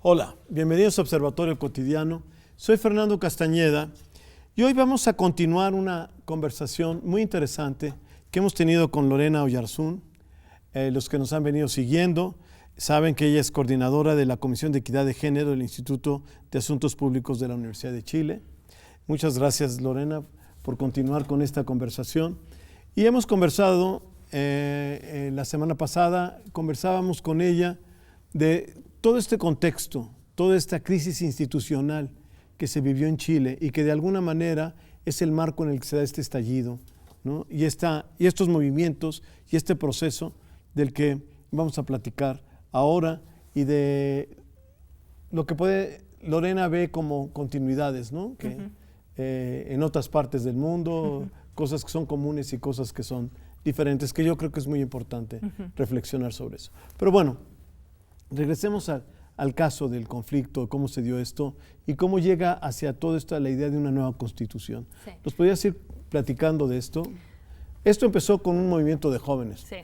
Hola, bienvenidos a Observatorio Cotidiano. Soy Fernando Castañeda y hoy vamos a continuar una conversación muy interesante que hemos tenido con Lorena Oyarzún. Los que nos han venido siguiendo saben que ella es coordinadora de la Comisión de Equidad de Género del Instituto de Asuntos Públicos de la Universidad de Chile. Muchas gracias, Lorena, por continuar con esta conversación. Y hemos conversado, la semana pasada, conversábamos con ella de todo este contexto, toda esta crisis institucional que se vivió en Chile y que de alguna manera es el marco en el que se da este estallido, ¿no? Y estos movimientos y este proceso del que vamos a platicar ahora y de lo que Lorena ve como continuidades, ¿no? Que en otras partes del mundo, cosas que son comunes y cosas que son diferentes, que yo creo que es muy importante reflexionar sobre eso. Pero bueno, regresemos al caso del conflicto, cómo se dio esto y cómo llega hacia todo esto la idea de una nueva constitución. Sí. ¿Nos podrías ir platicando de esto? Esto empezó con un movimiento de jóvenes, sí,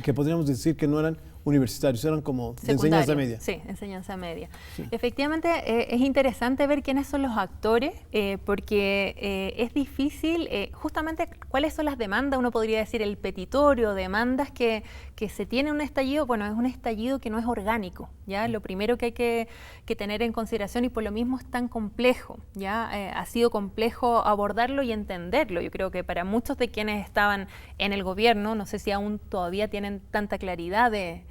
que podríamos decir que no eran universitarios, eran como de enseñanza media. Sí, enseñanza media. Sí. Efectivamente, es interesante ver quiénes son los actores, porque es difícil, justamente cuáles son las demandas, uno podría decir el petitorio, demandas que se tiene un estallido. Bueno, es un estallido que no es orgánico, ¿ya? Lo primero que hay que tener en consideración, y por lo mismo es tan complejo, ¿ya? Ha sido complejo abordarlo y entenderlo. Yo creo que para muchos de quienes estaban en el gobierno, no sé si aún todavía tienen tanta claridad de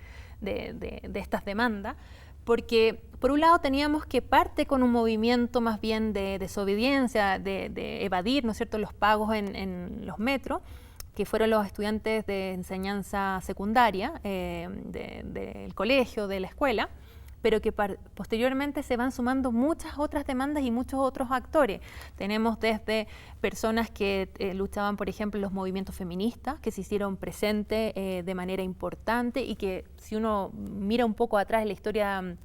estas demandas, porque por un lado teníamos que parte con un movimiento más bien de desobediencia, de evadir, ¿no es cierto?, los pagos en los metros, que fueron los estudiantes de enseñanza secundaria del colegio, de la escuela, pero que posteriormente se van sumando muchas otras demandas y muchos otros actores. Tenemos desde personas que luchaban, por ejemplo, los movimientos feministas, que se hicieron presentes de manera importante y que, si uno mira un poco atrás en la historia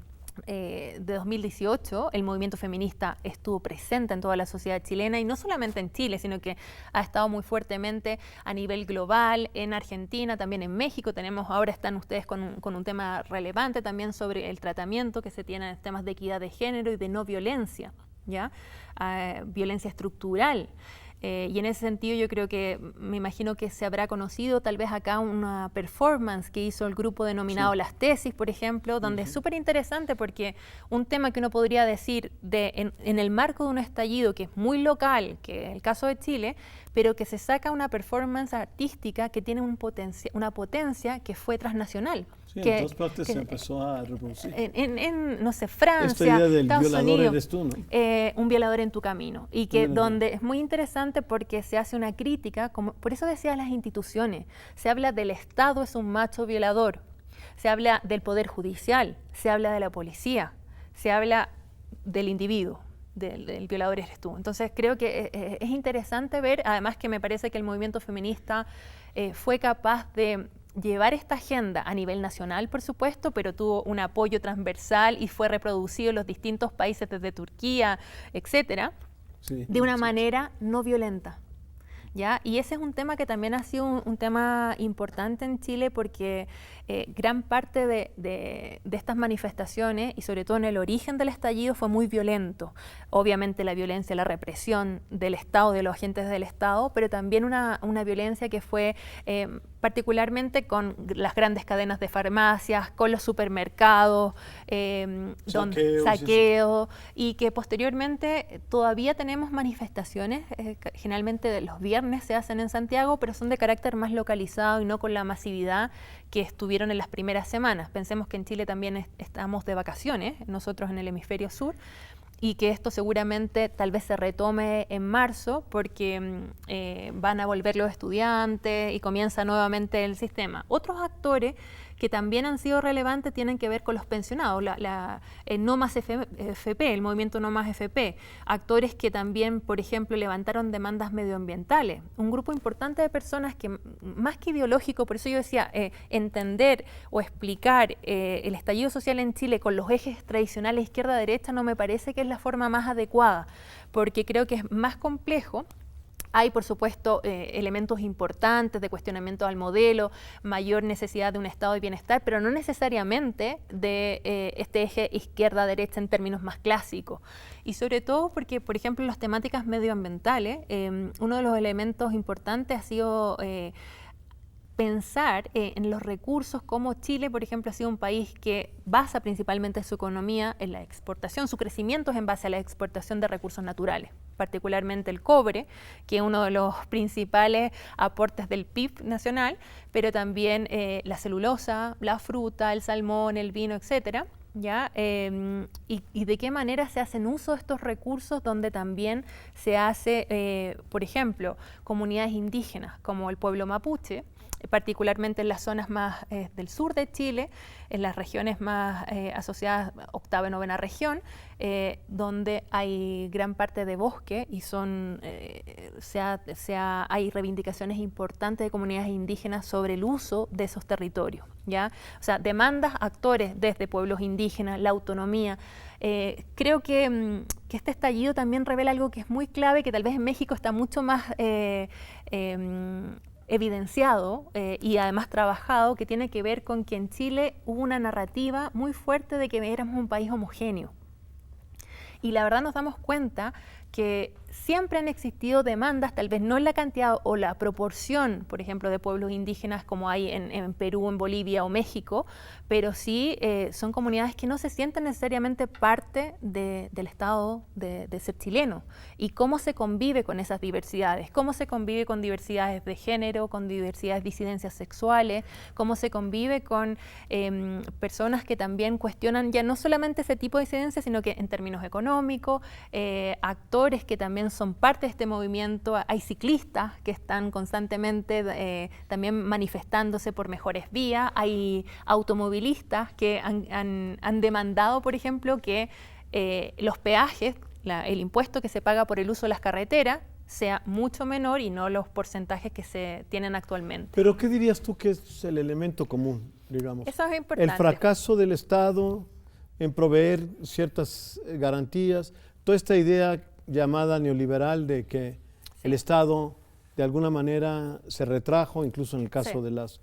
de 2018, el movimiento feminista estuvo presente en toda la sociedad chilena, y no solamente en Chile, sino que ha estado muy fuertemente a nivel global, en Argentina, también en México. Ahora están ustedes con un tema relevante también sobre el tratamiento que se tiene en temas de equidad de género y de no violencia, ¿ya? Violencia estructural. Y en ese sentido yo creo que, me imagino que se habrá conocido tal vez acá una performance que hizo el grupo denominado Las Tesis, por ejemplo, donde es súper interesante, porque un tema que uno podría decir en el marco de un estallido que es muy local, que es el caso de Chile, pero que se saca una performance artística que tiene una potencia que fue transnacional. Sí, en todas partes se empezó a reproducir. No sé, Francia, esta idea del Estados violador Unidos, eres tú, ¿no? Un violador en tu camino, y que donde es muy interesante porque se hace una crítica, por eso decía las instituciones, se habla del Estado es un macho violador, se habla del Poder Judicial, se habla de la policía, se habla del individuo. Del violador eres tú. Entonces creo que es interesante ver, además que me parece que el movimiento feminista fue capaz de llevar esta agenda a nivel nacional, por supuesto, pero tuvo un apoyo transversal y fue reproducido en los distintos países, desde Turquía, etcétera, de una manera no violenta, ¿ya? Y ese es un tema que también ha sido un tema importante en Chile, porque gran parte de estas manifestaciones, y sobre todo en el origen del estallido, fue muy violento. Obviamente la violencia, la represión del Estado, de los agentes del Estado, pero también una violencia que fue particularmente con las grandes cadenas de farmacias, con los supermercados, saqueos, y que posteriormente todavía tenemos manifestaciones, generalmente de los viernes se hacen en Santiago, pero son de carácter más localizado y no con la masividad que estuvieron en las primeras semanas. Pensemos que en Chile también estamos de vacaciones, nosotros en el hemisferio sur, y que esto seguramente tal vez se retome en marzo, porque van a volver los estudiantes y comienza nuevamente el sistema. Otros actores que también han sido relevantes tienen que ver con los pensionados, el No Más FP, el movimiento No Más FP, actores que también, por ejemplo, levantaron demandas medioambientales, un grupo importante de personas que, más que ideológico, por eso yo decía, entender o explicar el estallido social en Chile con los ejes tradicionales izquierda-derecha no me parece que es la forma más adecuada, porque creo que es más complejo Hay, por supuesto, elementos importantes de cuestionamiento al modelo, mayor necesidad de un estado de bienestar, pero no necesariamente de este eje izquierda-derecha en términos más clásicos. Y sobre todo porque, por ejemplo, en las temáticas medioambientales, uno de los elementos importantes ha sido pensar en los recursos, como Chile, por ejemplo, ha sido un país que basa principalmente su economía en la exportación, su crecimiento es en base a la exportación de recursos naturales, particularmente el cobre, que es uno de los principales aportes del PIB nacional, pero también la celulosa, la fruta, el salmón, el vino, etcétera. ¿Ya? Y de qué manera se hacen uso de estos recursos, donde también se hace, por ejemplo, comunidades indígenas como el pueblo mapuche, particularmente en las zonas más del sur de Chile, en las regiones más asociadas, octava y novena región, donde hay gran parte de bosque y hay reivindicaciones importantes de comunidades indígenas sobre el uso de esos territorios, ¿ya? O sea, demandas, actores desde pueblos indígenas, la autonomía. Creo que este estallido también revela algo que es muy clave, que tal vez en México está mucho más evidenciado y además trabajado, que tiene que ver con que en Chile hubo una narrativa muy fuerte de que éramos un país homogéneo. Y la verdad nos damos cuenta que siempre han existido demandas, tal vez no en la cantidad o la proporción, por ejemplo, de pueblos indígenas como hay en Perú, en Bolivia o México, pero sí son comunidades que no se sienten necesariamente parte del Estado de ser chileno. Y cómo se convive con esas diversidades, cómo se convive con diversidades de género, con diversidades de disidencias sexuales, cómo se convive con personas que también cuestionan ya no solamente ese tipo de disidencia, sino que en términos económicos, actores que también son parte de este movimiento, hay ciclistas que están constantemente también manifestándose por mejores vías, hay automovilistas que han demandado, por ejemplo, que los peajes, el impuesto que se paga por el uso de las carreteras, sea mucho menor y no los porcentajes que se tienen actualmente. Pero ¿qué dirías tú que es el elemento común, digamos? Eso es importante. El fracaso del Estado en proveer ciertas garantías, toda esta idea llamada neoliberal de que el Estado de alguna manera se retrajo, incluso en el caso de las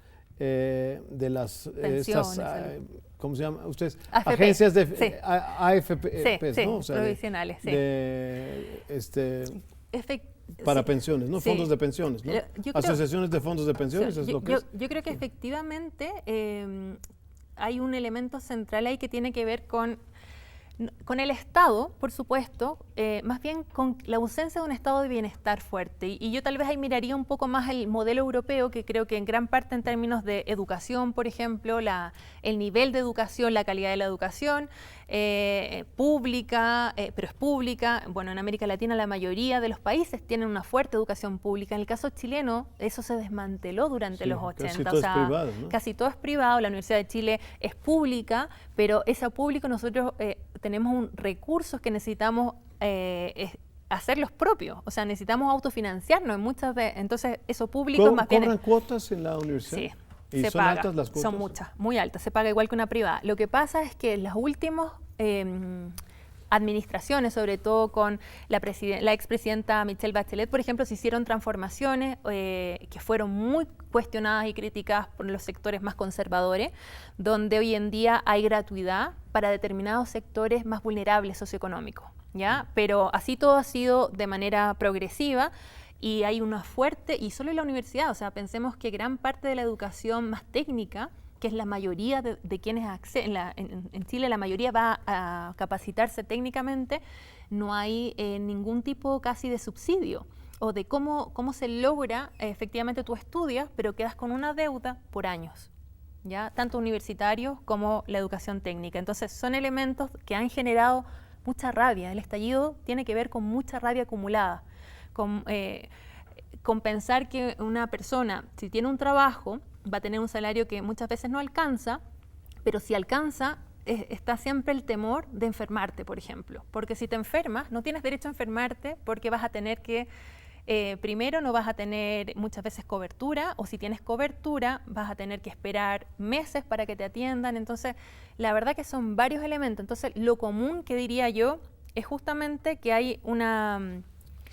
pensiones, ¿cómo se llama? Ustedes, AFP, agencias de AFP, ¿no? O sea, provisionales, para pensiones, ¿no? Sí. Fondos de pensiones, ¿no? Asociaciones de fondos de pensiones, es lo que es. Yo creo que efectivamente hay un elemento central ahí que tiene que ver con el Estado, por supuesto, más bien con la ausencia de un estado de bienestar fuerte. Y yo tal vez ahí miraría un poco más el modelo europeo, que creo que en gran parte en términos de educación, por ejemplo, el nivel de educación, la calidad de la educación, pública, pero es pública. Bueno, en América Latina la mayoría de los países tienen una fuerte educación pública. En el caso chileno, eso se desmanteló durante los 80. Casi todo es privado, ¿no? Casi todo es privado. La Universidad de Chile es pública, pero ese público nosotros tenemos recursos que necesitamos hacerlos propios. O sea, necesitamos autofinanciarnos en entonces eso público es más bien... ¿Cobran cuotas en la universidad? Sí. ¿Y se son paga, altas las cuotas? son muchas, muy altas, se paga igual que una privada. Lo que pasa es que en las últimas administraciones, sobre todo con la expresidenta Michelle Bachelet, por ejemplo, se hicieron transformaciones que fueron muy cuestionadas y criticadas por los sectores más conservadores, donde hoy en día hay gratuidad para determinados sectores más vulnerables socioeconómicos, ¿ya? Pero así todo ha sido de manera progresiva. Y hay una fuerte, y solo en la universidad, o sea, pensemos que gran parte de la educación más técnica, que es la mayoría de quienes acceden, en Chile la mayoría va a capacitarse técnicamente, no hay ningún tipo casi de subsidio o de cómo se logra, efectivamente tú estudias, pero quedas con una deuda por años, ¿ya? Tanto universitarios como la educación técnica. Entonces son elementos que han generado mucha rabia. El estallido tiene que ver con mucha rabia acumulada. Con pensar que una persona, si tiene un trabajo, va a tener un salario que muchas veces no alcanza, pero si alcanza, está siempre el temor de enfermarte, por ejemplo. Porque si te enfermas, no tienes derecho a enfermarte porque vas a tener que, primero no vas a tener muchas veces cobertura, o si tienes cobertura, vas a tener que esperar meses para que te atiendan. Entonces, la verdad que son varios elementos. Entonces, lo común que diría yo es justamente que hay una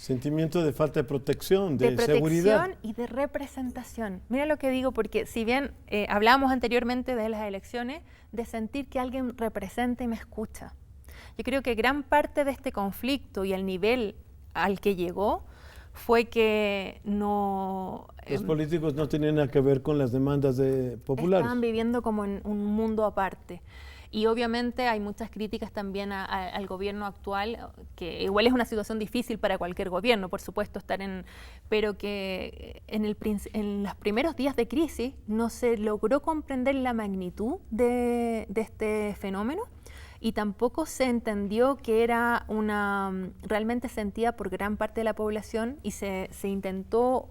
Sentimiento de falta de protección, de protección seguridad. Y de representación. Mira lo que digo, porque si bien hablábamos anteriormente de las elecciones, de sentir que alguien representa y me escucha. Yo creo que gran parte de este conflicto y el nivel al que llegó fue que no... Los políticos no tenían nada que ver con las demandas populares. Estaban viviendo como en un mundo aparte. Y obviamente hay muchas críticas también al gobierno actual, que igual es una situación difícil para cualquier gobierno, por supuesto, pero que en los primeros días de crisis no se logró comprender la magnitud de este fenómeno y tampoco se entendió que era realmente sentida por gran parte de la población y se intentó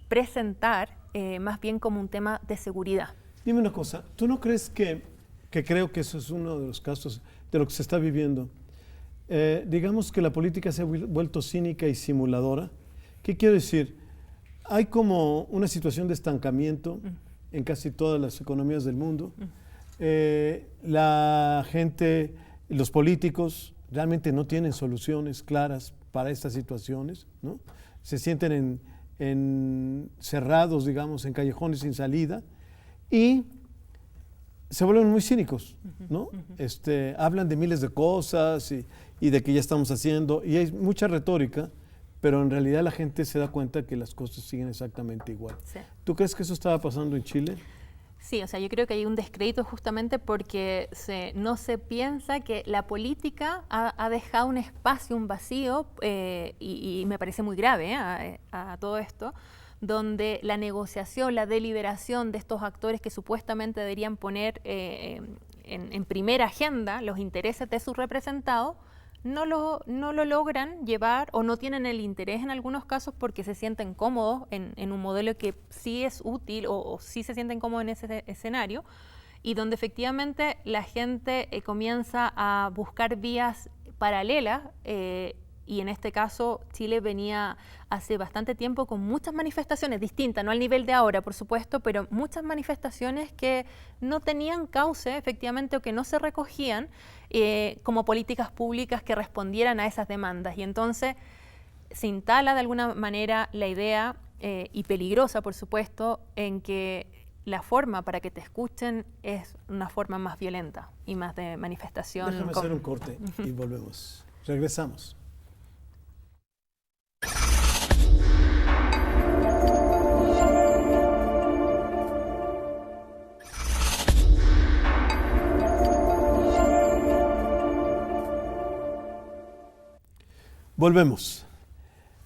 presentar más bien como un tema de seguridad. Dime una cosa, ¿tú no crees que creo que eso es uno de los casos de lo que se está viviendo? Digamos que la política se ha vuelto cínica y simuladora. ¿Qué quiero decir? Hay como una situación de estancamiento en casi todas las economías del mundo. La gente, los políticos realmente no tienen soluciones claras para estas situaciones, ¿no? Se sienten cerrados, digamos, en callejones sin salida y se vuelven muy cínicos, ¿no? Hablan de miles de cosas y de que ya estamos haciendo, y hay mucha retórica, pero en realidad la gente se da cuenta que las cosas siguen exactamente igual. Sí. ¿Tú crees que eso estaba pasando en Chile? Sí, o sea, yo creo que hay un descrédito justamente porque no se piensa que la política ha dejado un espacio, un vacío, y me parece muy grave a todo esto, donde la negociación, la deliberación de estos actores que supuestamente deberían poner en primera agenda los intereses de sus representados, no lo logran llevar o no tienen el interés en algunos casos porque se sienten cómodos en un modelo que sí es útil o sí se sienten cómodos en ese escenario, y donde efectivamente la gente comienza a buscar vías paralelas. Y en este caso Chile venía hace bastante tiempo con muchas manifestaciones distintas, no al nivel de ahora, por supuesto, pero muchas manifestaciones que no tenían cauce, efectivamente, o que no se recogían como políticas públicas que respondieran a esas demandas. Y entonces se instala de alguna manera la idea, y peligrosa, por supuesto, en que la forma para que te escuchen es una forma más violenta y más de manifestación. Déjame hacer un corte y volvemos. Regresamos. Volvemos.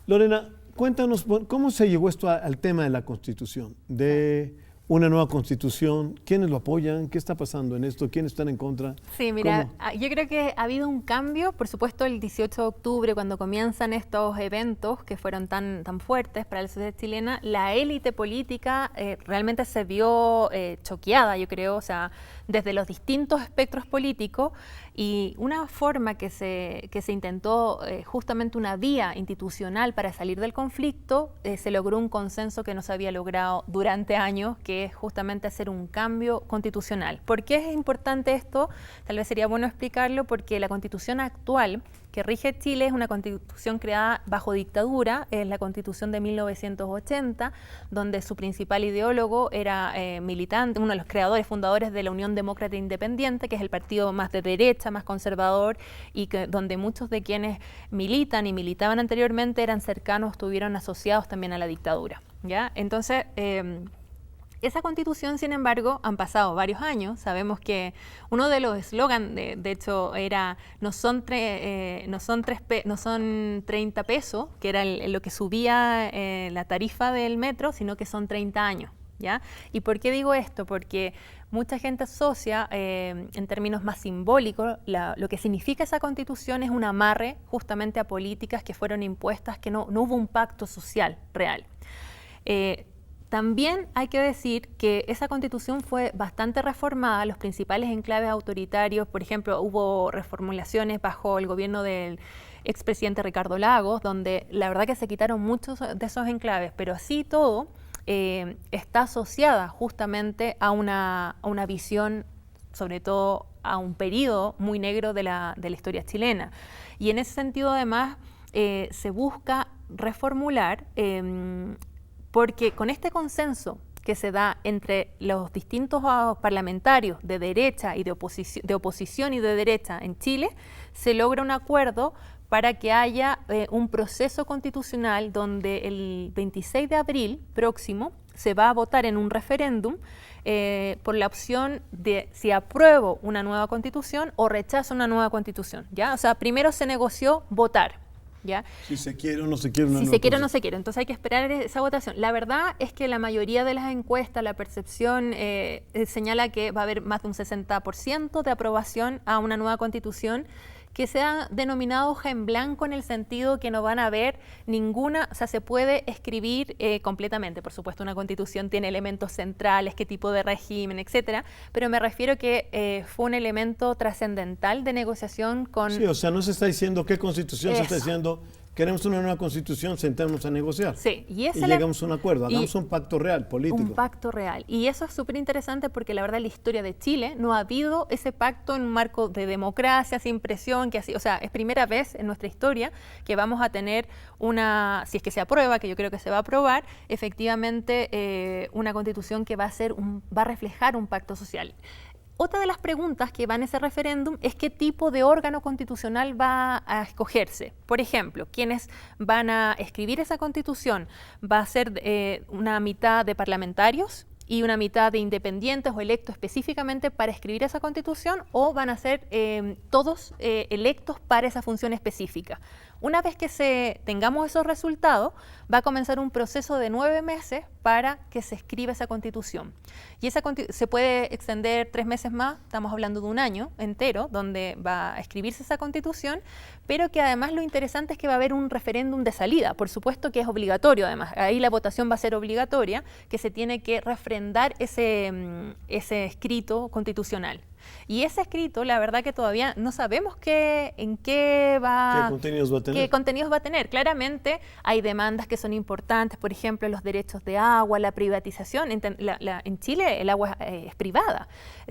Lorena, cuéntanos cómo se llegó esto al tema de la Constitución, de una nueva Constitución. ¿Quiénes lo apoyan? ¿Qué está pasando en esto? ¿Quiénes están en contra? Sí, mira, yo creo que ha habido un cambio, por supuesto, el 18 de octubre, cuando comienzan estos eventos que fueron tan fuertes para la sociedad chilena, la élite política realmente se vio choqueada, yo creo, o sea, desde los distintos espectros políticos, y una forma que se intentó, justamente una vía institucional para salir del conflicto, se logró un consenso que no se había logrado durante años, que es justamente hacer un cambio constitucional. ¿Por qué es importante esto? Tal vez sería bueno explicarlo, porque la Constitución actual que rige Chile es una constitución creada bajo dictadura, es la Constitución de 1980, donde su principal ideólogo era militante, uno de los creadores, fundadores de la Unión Demócrata Independiente, que es el partido más de derecha, más conservador, y donde muchos de quienes militan y militaban anteriormente eran cercanos, estuvieron asociados también a la dictadura, ¿ya? Entonces, esa Constitución, sin embargo, han pasado varios años. Sabemos que uno de los eslogans, de hecho, era no son 30 pesos, que era lo que subía la tarifa del metro, sino que son 30 años, ¿ya? ¿Y por qué digo esto? Porque mucha gente asocia, en términos más simbólicos, lo que significa esa Constitución es un amarre justamente a políticas que fueron impuestas, que no hubo un pacto social real. También hay que decir que esa Constitución fue bastante reformada, los principales enclaves autoritarios, por ejemplo, hubo reformulaciones bajo el gobierno del expresidente Ricardo Lagos, donde la verdad que se quitaron muchos de esos enclaves, pero así todo está asociada justamente a una visión, sobre todo a un periodo muy negro de la historia chilena. Y en ese sentido, además, se busca reformular porque con este consenso que se da entre los distintos parlamentarios de derecha y de oposición y de derecha en Chile, se logra un acuerdo para que haya un proceso constitucional donde el 26 de abril próximo se va a votar en un referéndum por la opción de si apruebo una nueva constitución o rechazo una nueva constitución, ¿ya? O sea, primero se negoció votar, ¿ya? Si se quiere o no se quiere una Si nueva se quiere o no constitución. se quiere. Entonces hay que esperar esa votación. La verdad es que la mayoría de las encuestas, la percepción señala que va a haber más de un 60% de aprobación a una nueva constitución que sea denominado hoja en blanco en el sentido que no van a haber ninguna, o sea, se puede escribir completamente. Por supuesto, una constitución tiene elementos centrales, qué tipo de régimen, etcétera, pero me refiero que fue un elemento trascendental de negociación con... Sí, o sea, no se está diciendo qué constitución, se está diciendo queremos una nueva constitución, sentémonos a negociar. Sí, y llegamos a un acuerdo, hagamos un pacto real, político. Un pacto real. Y eso es súper interesante porque la verdad en la historia de Chile no ha habido ese pacto en un marco de democracia, sin presión, que así, o sea, es primera vez en nuestra historia que vamos a tener una, si es que se aprueba, que yo creo que se va a aprobar, efectivamente una constitución que va a reflejar un pacto social. Otra de las preguntas que va en ese referéndum es qué tipo de órgano constitucional va a escogerse. Por ejemplo, quienes van a escribir esa constitución, va a ser una mitad de parlamentarios y una mitad de independientes o electos específicamente para escribir esa constitución, o van a ser todos electos para esa función específica. Una vez que tengamos esos resultados, va a comenzar un proceso de 9 meses para que se escriba esa constitución. Y se puede extender 3 meses más, estamos hablando de un año entero, donde va a escribirse esa constitución, pero que además lo interesante es que va a haber un referéndum de salida, por supuesto que es obligatorio además, ahí la votación va a ser obligatoria, que se tiene que refrendar ese escrito constitucional. Y ese escrito, la verdad que todavía no sabemos ¿Qué contenidos va a tener? ¿Qué contenidos va a tener? Claramente hay demandas que son importantes, por ejemplo, los derechos de agua, la privatización. En Chile el agua es privada,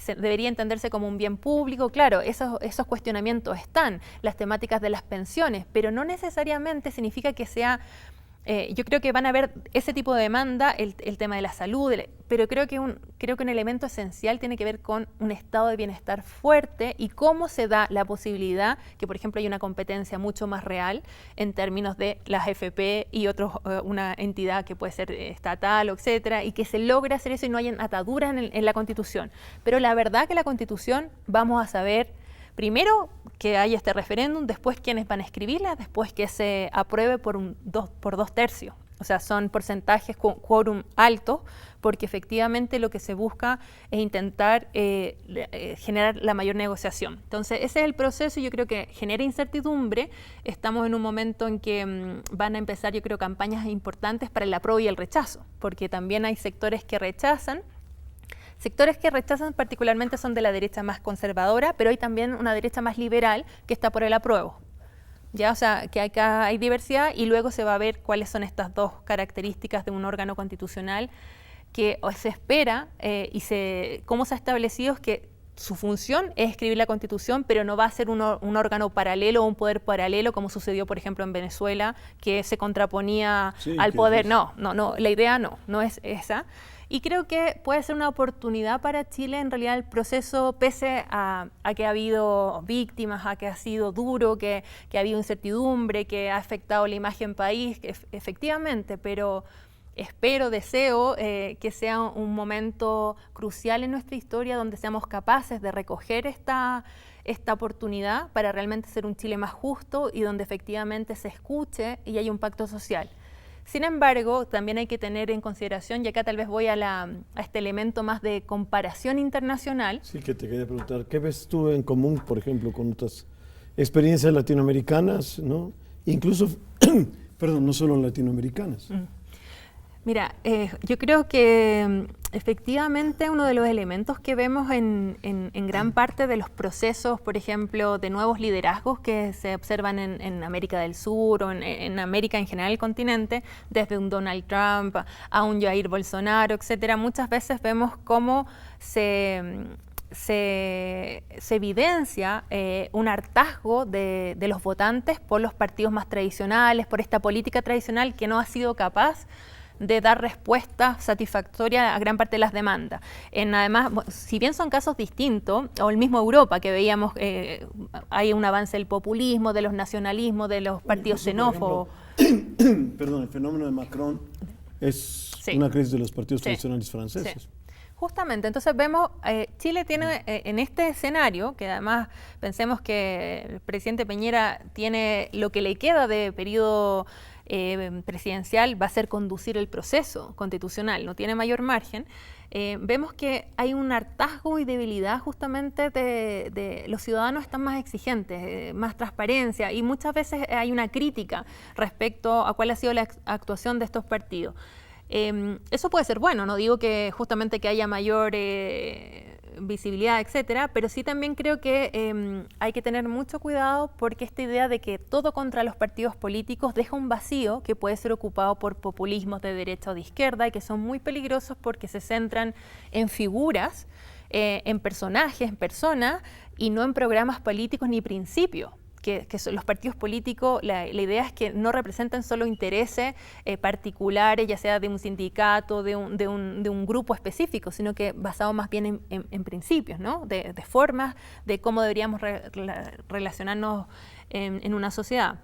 debería entenderse como un bien público. Claro, esos cuestionamientos están, las temáticas de las pensiones, pero no necesariamente significa que sea... yo creo que van a haber ese tipo de demanda, el tema de la salud, pero creo que un elemento esencial tiene que ver con un estado de bienestar fuerte y cómo se da la posibilidad que, por ejemplo, hay una competencia mucho más real en términos de las FP y una entidad que puede ser estatal, etcétera, y que se logre hacer eso y no hayan ataduras en la Constitución. Pero la verdad que la Constitución vamos a saber primero que haya este referéndum, después quiénes van a escribirla, después que se apruebe por 2/3. O sea, son porcentajes con quórum alto, porque efectivamente lo que se busca es intentar generar la mayor negociación. Entonces, ese es el proceso y yo creo que genera incertidumbre. Estamos en un momento en que van a empezar, yo creo, campañas importantes para el apruebo y el rechazo, porque también hay sectores que rechazan. Sectores que rechazan particularmente son de la derecha más conservadora, pero hay también una derecha más liberal que está por el apruebo. ¿Ya? O sea, que acá hay diversidad y luego se va a ver cuáles son estas dos características de un órgano constitucional que se espera cómo se ha establecido es que su función es escribir la Constitución, pero no va a ser un órgano paralelo o un poder paralelo como sucedió, por ejemplo, en Venezuela, que se contraponía al poder. No, la idea no es esa. Y creo que puede ser una oportunidad para Chile, en realidad, el proceso, pese a que ha habido víctimas, a que ha sido duro, que ha habido incertidumbre, que ha afectado la imagen país, efectivamente, pero deseo que sea un momento crucial en nuestra historia donde seamos capaces de recoger esta oportunidad para realmente ser un Chile más justo y donde efectivamente se escuche y haya un pacto social. Sin embargo, también hay que tener en consideración, y acá tal vez voy a este elemento más de comparación internacional. Sí, que te quería preguntar, ¿qué ves tú en común, por ejemplo, con otras experiencias latinoamericanas, ¿no? Incluso, perdón, no solo latinoamericanas? Mira, yo creo que efectivamente uno de los elementos que vemos en gran parte de los procesos, por ejemplo, de nuevos liderazgos que se observan en América del Sur o en América en general, el continente, desde un Donald Trump a un Jair Bolsonaro, etcétera, muchas veces vemos cómo se evidencia un hartazgo de los votantes por los partidos más tradicionales, por esta política tradicional que no ha sido capaz de dar respuesta satisfactoria a gran parte de las demandas. Además, si bien son casos distintos, o el mismo Europa, que veíamos hay un avance del populismo, de los nacionalismos, de los partidos xenófobos. Perdón, el fenómeno de Macron es una crisis de los partidos tradicionales franceses. Sí. Justamente, entonces vemos, Chile tiene en este escenario, que además pensemos que el presidente Piñera tiene lo que le queda de periodo presidencial, va a ser conducir el proceso constitucional, no tiene mayor margen. Vemos que hay un hartazgo y debilidad justamente de los ciudadanos están más exigentes, más transparencia, y muchas veces hay una crítica respecto a cuál ha sido la actuación de estos partidos. Eso puede ser bueno, no digo que justamente que haya mayor visibilidad, etcétera, pero sí también creo que hay que tener mucho cuidado porque esta idea de que todo contra los partidos políticos deja un vacío que puede ser ocupado por populismos de derecha o de izquierda y que son muy peligrosos porque se centran en figuras, en personajes, en personas y no en programas políticos ni principios. Que son los partidos políticos, la idea es que no representan solo intereses particulares, ya sea de un sindicato, de un grupo específico, sino que basado más bien en principios, ¿no? de formas de cómo deberíamos relacionarnos en una sociedad.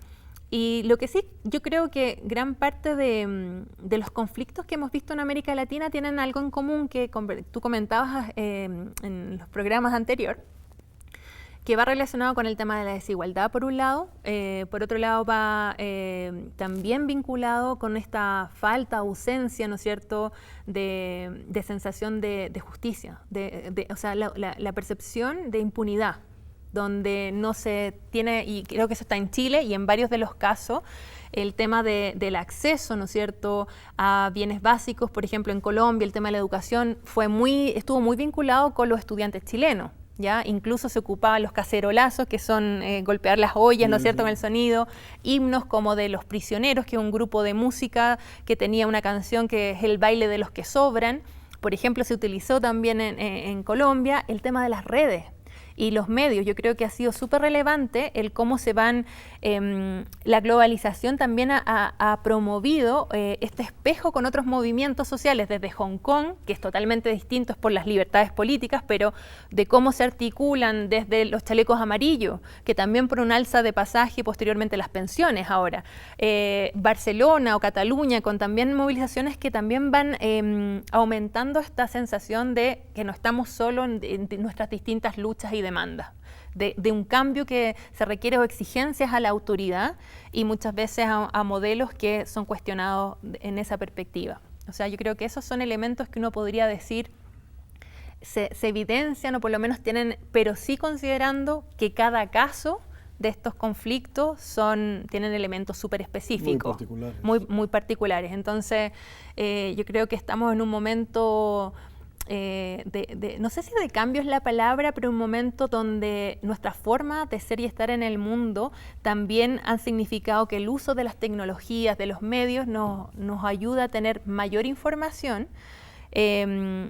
Y lo que sí, yo creo que gran parte de los conflictos que hemos visto en América Latina tienen algo en común que tú comentabas en los programas anteriores, que va relacionado con el tema de la desigualdad por un lado, por otro lado va también vinculado con esta falta, ausencia, ¿no es cierto?, de sensación de justicia, o sea, la percepción de impunidad, donde no se tiene, y creo que eso está en Chile y en varios de los casos, el tema del acceso, ¿no es cierto?, a bienes básicos, por ejemplo, en Colombia el tema de la educación estuvo muy vinculado con los estudiantes chilenos. ¿Ya? Incluso se ocupaban los cacerolazos, que son golpear las ollas, ¿no es cierto?, con el sonido, himnos como de Los Prisioneros, que es un grupo de música que tenía una canción que es El baile de los que sobran. Por ejemplo, se utilizó también en Colombia el tema de las redes y los medios. Yo creo que ha sido súper relevante el cómo se van, la globalización también ha promovido este espejo con otros movimientos sociales, desde Hong Kong, que es totalmente distinto, es por las libertades políticas, pero de cómo se articulan desde los chalecos amarillos, que también por un alza de pasaje y posteriormente las pensiones ahora. Barcelona o Cataluña, con también movilizaciones que también van aumentando esta sensación de que no estamos solo en nuestras distintas luchas y demandas, de un cambio que se requiere o exigencias a la autoridad y muchas veces a modelos que son cuestionados en esa perspectiva. O sea, yo creo que esos son elementos que uno podría decir se evidencian o por lo menos tienen, pero sí considerando que cada caso de estos conflictos tienen elementos súper específicos, muy particulares. Entonces, yo creo que estamos en un momento no sé si de cambio es la palabra, pero un momento donde nuestra forma de ser y estar en el mundo también han significado que el uso de las tecnologías, de los medios, nos ayuda a tener mayor información,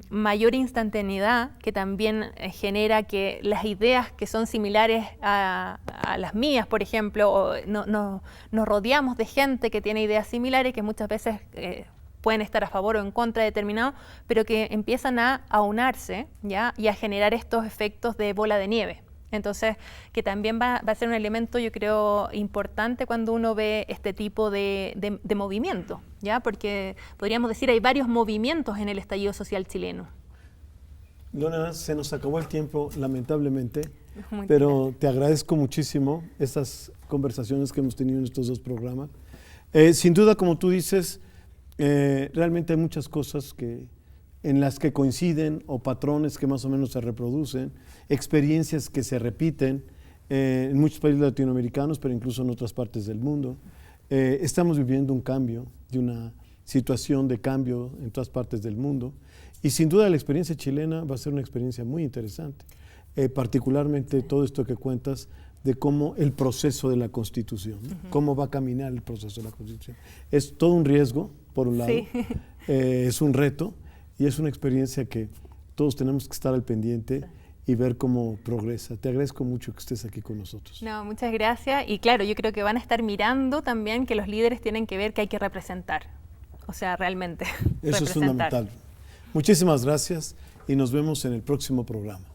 mayor instantaneidad, que también genera que las ideas que son similares a las mías, por ejemplo, nos rodeamos de gente que tiene ideas similares, que muchas veces pueden estar a favor o en contra de determinado, pero que empiezan a aunarse, ¿ya?, y a generar estos efectos de bola de nieve. Entonces, que también va a ser un elemento, yo creo, importante cuando uno ve este tipo de movimiento, ¿ya? Porque podríamos decir hay varios movimientos en el estallido social chileno. Lorena, se nos acabó el tiempo, lamentablemente, pero te agradezco muchísimo estas conversaciones que hemos tenido en estos dos programas. Sin duda, como tú dices, realmente hay muchas cosas en las que coinciden o patrones que más o menos se reproducen, experiencias que se repiten en muchos países latinoamericanos, pero incluso en otras partes del mundo. Estamos viviendo un cambio, de una situación de cambio en todas partes del mundo y sin duda la experiencia chilena va a ser una experiencia muy interesante, particularmente todo esto que cuentas de cómo el proceso de la Constitución, cómo va a caminar el proceso de la Constitución. Es todo un riesgo, por un lado, sí. Es un reto y es una experiencia que todos tenemos que estar al pendiente y ver cómo progresa. Te agradezco mucho que estés aquí con nosotros. No, muchas gracias. Y claro, yo creo que van a estar mirando también que los líderes tienen que ver que hay que representar. O sea, realmente Eso es representar. fundamental. Muchísimas gracias y nos vemos en el próximo programa.